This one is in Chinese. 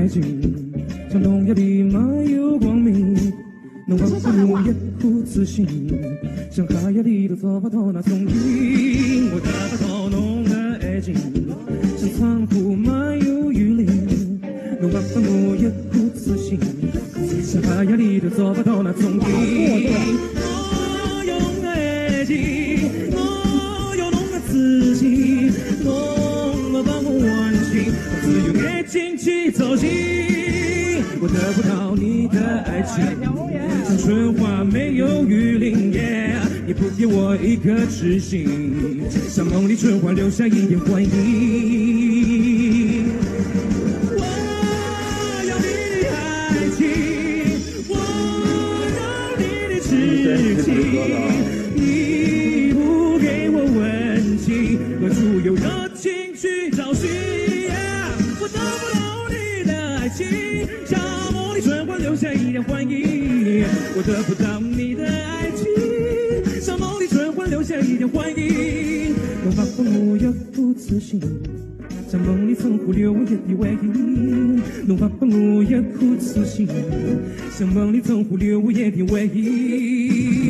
爱情，像冬夜里没有光明，能忘不了也不自信，像海洋里的做不到那踪影。我得不到浓的爱情，像仓库没有雨淋，能忘不了也不自信，像海洋里的做不到那踪影。我有爱情，我有浓的自信，浓了把我忘记，我只有爱情去走进。我得不到你的爱情，像春花没有雨淋，你不给我一颗痴心，像梦里春花留下一点回忆。我要你的爱情，我要你的痴情，你不给我温情，何处有热情去找寻？我得不到你的爱情，像梦里春花留下一点回忆。我得不到你的爱情，像梦里春花留下一点回忆。我发疯我也不自信，像梦里曾忽略我一点回忆。弄发疯我也不自信，像梦里曾忽略我一点回忆。